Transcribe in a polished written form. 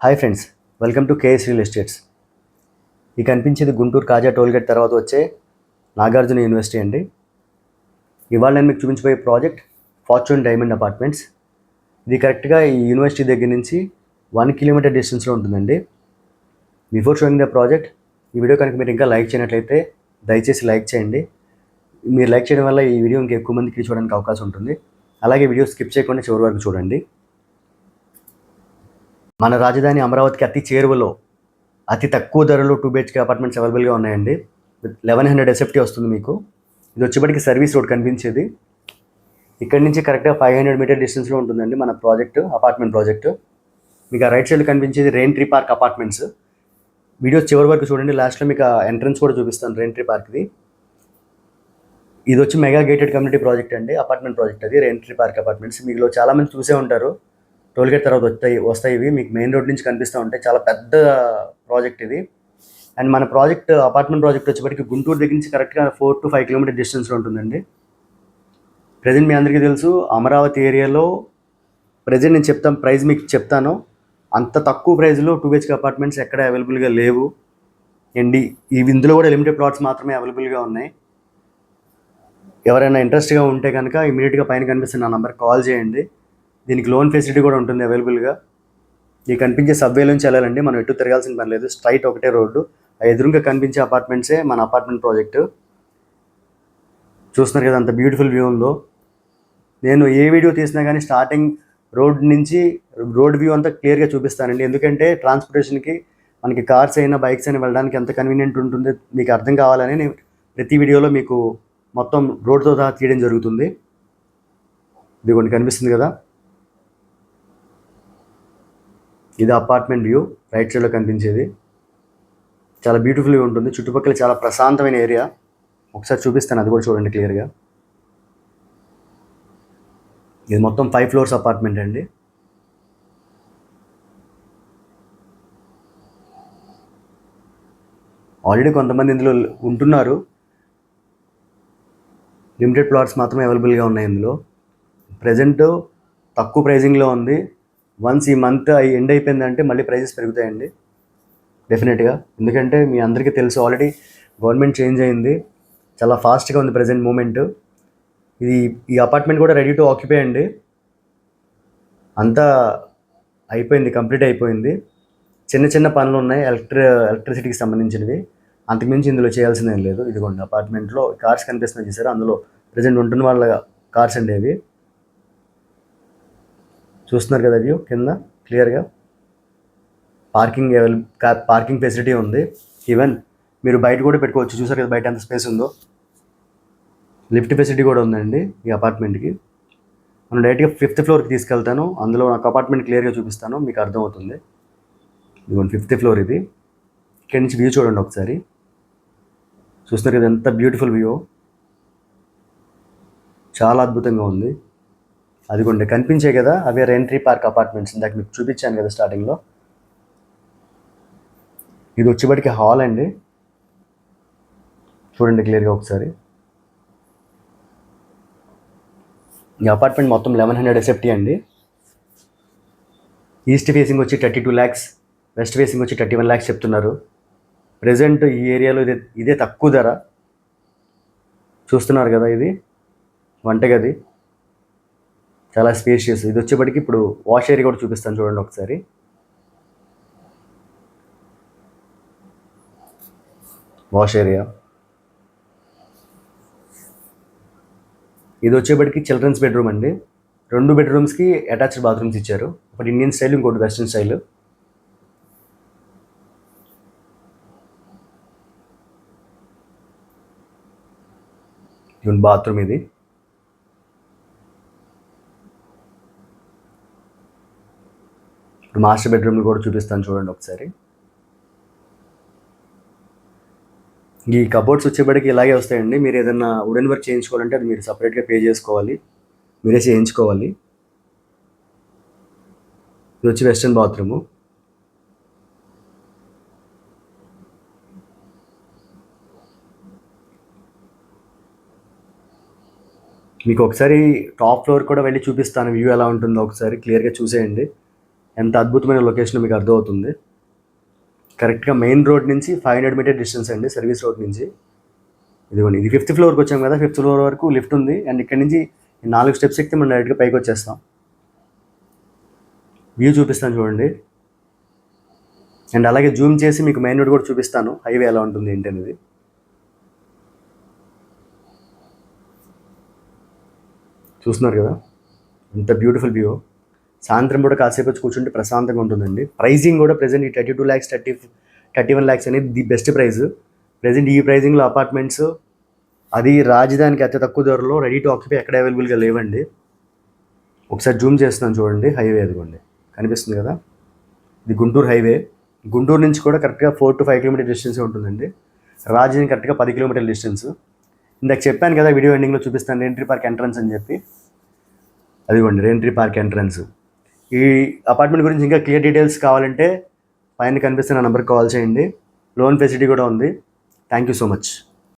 Hi friends, welcome to KS real estates. ఈ కనిపించేది గుంటూరు కాజా tollgate తర్వాత వచ్చే నాగార్జున యూనివర్సిటీ అండి. ఇవాళ నేను మీకు చూపించబోయే ప్రాజెక్ట్ ఫార్చ్యూన్ డైమండ్ అపార్ట్మెంట్స్. ఇది కరెక్ట్గా ఈ యూనివర్సిటీ దగ్గర నుంచి 1 కిలోమీటర్ డిస్టెన్స్లో ఉంటుందండి. బిఫోర్ షోయింగ్ ద ప్రాజెక్ట్, ఈ వీడియో కనుక మీరు ఇంకా లైక్ చేయనట్లయితే దయచేసి లైక్ చేయండి. మీరు లైక్ చేయడం వల్ల ఈ వీడియో ఇంకా ఎక్కువ మందికి చూడడానికి అవకాశం ఉంటుంది. అలాగే వీడియో స్కిప్ చేయకుండా చివరి వరకు చూడండి. మన రాజధాని అమరావతికి అతి చేరువలో అతి తక్కువ ధరలో 2 BHK అపార్ట్మెంట్స్ అవైలబుల్గా ఉన్నాయండి. 1100 SFT వస్తుంది మీకు. ఇది వచ్చేప్పటికి సర్వీస్ రోడ్ కనిపించేది. ఇక్కడి నుంచి కరెక్ట్గా 500 మీటర్ డిస్టెన్స్లో ఉంటుందండి మన అపార్ట్మెంట్ ప్రాజెక్టు. మీకు ఆ రైట్ సైడ్లో కనిపించేది rain tree park apartments. Video చివరి వరకు చూడండి. లాస్ట్లో మీకు ఎంట్రన్స్ కూడా చూపిస్తాను రెయిన్ ట్రీ పార్క్ది. ఇది వచ్చి మెగా గేటెడ్ కమ్యూనిటీ ప్రాజెక్ట్ అండి, అపార్ట్మెంట్ ప్రాజెక్ట్ అది రెయిన్ ట్రీ పార్క్ అపార్ట్మెంట్స్. మీలో చాలామంది చూసే ఉంటారు. టోల్గేట్ తర్వాత వస్తాయి ఇవి మీకు మెయిన్ రోడ్ నుంచి కనిపిస్తూ ఉంటాయి. చాలా పెద్ద ప్రాజెక్ట్ ఇది. అండ్ మన అపార్ట్మెంట్ ప్రాజెక్ట్ వచ్చేప్పటికి గుంటూరు దగ్గర నుంచి కరెక్ట్గా 4 to 5 కిలోమీటర్ డిస్టెన్స్లో ఉంటుందండి. ప్రజెంట్ మీ అందరికీ తెలుసు, అమరావతి ఏరియాలో ప్రజెంట్ నేను ప్రైస్ మీకు చెప్తాను. అంత తక్కువ ప్రైస్లో 2 BHK అపార్ట్మెంట్స్ ఎక్కడ అవైలబుల్గా లేవు అండి. ఇందులో కూడా లిమిటెడ్ ప్లాట్స్ మాత్రమే అవైలబుల్గా ఉన్నాయి. ఎవరైనా ఇంట్రెస్ట్గా ఉంటే కనుక ఇమీడియట్గా పైన కనిపిస్తున్న నా నెంబర్కి కాల్ చేయండి. దీనికి లోన్ ఫెసిలిటీ కూడా ఉంటుంది అవైలబుల్గా. ఈ కనిపించే సబ్వే నుంచి వెళ్ళాలండి, మనం ఎటు తిరగాల్సిన పని లేదు. స్ట్రైట్ ఒకటే రోడ్డు. ఆ ఎదురుగా కనిపించే అపార్ట్మెంట్సే మన అపార్ట్మెంట్ ప్రాజెక్టు. చూస్తున్నారు కదా అంత బ్యూటిఫుల్ వ్యూ ఉందో. నేను ఏ వీడియో తీసినా కానీ స్టార్టింగ్ రోడ్ వ్యూ అంతా క్లియర్గా చూపిస్తానండి. ఎందుకంటే ట్రాన్స్పోర్టేషన్కి మనకి కార్స్ అయినా బైక్స్ అయినా వెళ్ళడానికి ఎంత కన్వీనియంట్ ఉంటుందో మీకు అర్థం కావాలని నేను ప్రతి వీడియోలో మీకు మొత్తం రోడ్తో సహా తీయడం జరుగుతుంది. ఇది కొన్ని కనిపిస్తుంది కదా, ఇది అపార్ట్మెంట్ వ్యూ. రైట్ సైడ్లో కనిపించేది చాలా బ్యూటిఫుల్గా ఉంటుంది. చుట్టుపక్కల చాలా ప్రశాంతమైన ఏరియా. ఒకసారి చూపిస్తాను, అది కూడా చూడండి క్లియర్గా. ఇది మొత్తం 5 floors అపార్ట్మెంట్ అండి. ఆల్రెడీ కొంతమంది ఇందులో ఉంటున్నారు. లిమిటెడ్ ప్లాట్స్ మాత్రమే అవైలబుల్గా ఉన్నాయి ఇందులో. ప్రజెంట్ తక్కువ ప్రైజింగ్లో ఉంది. వన్స్ ఈ మంత్ ఎండ్ అయిపోయిందంటే మళ్ళీ ప్రైజెస్ పెరుగుతాయండి డెఫినెట్గా. ఎందుకంటే మీ అందరికీ తెలుసు, ఆల్రెడీ గవర్నమెంట్ చేంజ్ అయింది. చాలా ఫాస్ట్గా ఉంది ప్రజెంట్ మూమెంట్. ఈ అపార్ట్మెంట్ కూడా రెడీ టు ఆక్యుపై అండి. అంతా అయిపోయింది, కంప్లీట్ అయిపోయింది. చిన్న చిన్న పనులు ఉన్నాయి ఎలక్ట్రిసిటీకి సంబంధించినవి. అంతకుమించి ఇందులో చేయాల్సిందేం లేదు. ఇదిగోండి అపార్ట్మెంట్లో కార్స్ కనిపిస్తున్నాయి చూసారా, అందులో ప్రజెంట్ ఉంటున్న వాళ్ళ కార్స్ అండి అవి. చూస్తున్నారు కదా వ్యూ కింద క్లియర్గా. పార్కింగ్ ఫెసిలిటీ ఉంది. ఈవెన్ మీరు బయట కూడా పెట్టుకోవచ్చు. చూసారు కదా బయట ఎంత స్పేస్ ఉందో. లిఫ్ట్ ఫెసిలిటీ కూడా ఉందండి ఈ అపార్ట్మెంట్కి. మనం డైరెక్ట్గా 5th floorకి తీసుకెళ్తాను. అందులో నాకు అపార్ట్మెంట్ క్లియర్గా చూపిస్తాను, మీకు అర్థమవుతుంది. ఇదిగోండి 5th floor ఇది. ఇక్కడి నుంచి వ్యూ చూడండి ఒకసారి. చూస్తున్నారు కదా ఎంత బ్యూటిఫుల్ వ్యూ, చాలా అద్భుతంగా ఉంది. అదిగోండి కనిపించాయి కదా, అవే రెయిన్ ట్రీ పార్క్ అపార్ట్మెంట్స్. ఇందాక మీకు చూపించాను కదా స్టార్టింగ్లో. ఇది వచ్చేప్పటికి హాల్ అండి, చూడండి క్లియర్గా ఒకసారి. ఈ అపార్ట్మెంట్ మొత్తం 1100 SFT అండి. ఈస్ట్ ఫేసింగ్ వచ్చి 32 lakhs, వెస్ట్ ఫేసింగ్ వచ్చి 31 lakhs చెప్తున్నారు. ప్రజెంట్ ఈ ఏరియాలో ఇదే తక్కువ ధర. చూస్తున్నారు కదా, ఇది వంటగది, చాలా స్పేషియస్. ఇది వచ్చేప్పటికి ఇప్పుడు వాష్ ఏరియా కూడా చూపిస్తాను చూడండి ఒకసారి. Wash area. ఇది వచ్చేప్పటికి చిల్డ్రన్స్ బెడ్రూమ్ అండి. 2 bedrooms అటాచ్డ్ బాత్రూమ్స్ ఇచ్చారు. ఒకటి ఇండియన్ స్టైల్, ఇంకోటి వెస్ట్రన్ స్టైల్. బాత్రూమ్ ఇది. ఇప్పుడు మాస్టర్ బెడ్రూమ్ని కూడా చూపిస్తాను చూడండి ఒకసారి. ఈ కబోర్డ్స్ వచ్చేప్పటికి ఇలాగే వస్తాయండి. మీరు ఏదైనా వుడెన్ వర్క్ చేయించుకోవాలంటే అది మీరు సపరేట్గా పే చేసుకోవాలి, మీరే చేయించుకోవాలి. ఇది వచ్చి వెస్ట్రన్ బాత్రూము. మీకు ఒకసారి టాప్ ఫ్లోర్ కూడా వెళ్ళి చూపిస్తాను, వ్యూ ఎలా ఉంటుందో ఒకసారి క్లియర్గా చూసేయండి. ఎంత అద్భుతమైన లొకేషన్ మీకు అర్థమవుతుంది. కరెక్ట్గా మెయిన్ రోడ్ నుంచి 500 మీటర్ డిస్టెన్స్ అండి, సర్వీస్ రోడ్ నుంచి. ఇదిగోండి, ఇది 5th ఫ్లోర్కి వచ్చాం కదా, 5th ఫ్లోర్ వరకు లిఫ్ట్ ఉంది. అండ్ ఇక్కడ నుంచి 4 స్టెప్స్ ఎక్కితే మనం డైరెక్ట్గా పైకి వచ్చేస్తాం. వ్యూ చూపిస్తాను చూడండి. అండ్ అలాగే జూమ్ చేసి మీకు మెయిన్ రోడ్ కూడా చూపిస్తాను, హైవే ఎలా ఉంటుంది ఏంటి అనేది. చూస్తున్నారు కదా ఎంత బ్యూటిఫుల్ వ్యూ. సాయంత్రం కూడా కాసేపు వచ్చి కూర్చుంటే ప్రశాంతంగా ఉంటుందండి. ప్రైజింగ్ కూడా ప్రెజెంట్ ఈ 32 lakhs 31 lakhs అనేది ది బెస్ట్ ప్రైస్. ప్రెజెంట్ ఈ ప్రైజింగ్లో అపార్ట్మెంట్స్, అది రాజధానికి అతి తక్కువ ధరలో రెడీ టు ఆక్యుపై ఎక్కడ అవైలబుల్గా లేవండి. ఒకసారి జూమ్ చేస్తున్నాను చూడండి, హైవే అదిగోండి కనిపిస్తుంది కదా, ఇది గుంటూరు హైవే. గుంటూరు నుంచి కూడా కరెక్ట్గా 4 to 5 కిలోమీటర్ డిస్టెన్స్ ఉంటుందండి. రాజధాని కరెక్ట్గా 10 కిలోమీటర్ల డిస్టెన్స్. ఇందాక చెప్పాను కదా వీడియో ఎండింగ్లో చూపిస్తాను రెయిన్ట్రీ పార్క్ ఎంట్రన్స్ అని చెప్పి. అదిగోండి రెయిన్ట్రీ పార్క్ ఎంట్రన్స్. ఈ అపార్ట్మెంట్ గురించి ఇంకా క్లియర్ డీటెయిల్స్ కావాలంటే పైన కనిపిస్తున్న నెంబర్కి కాల్ చేయండి. లోన్ ఫెసిలిటీ కూడా ఉంది. Thank you so much.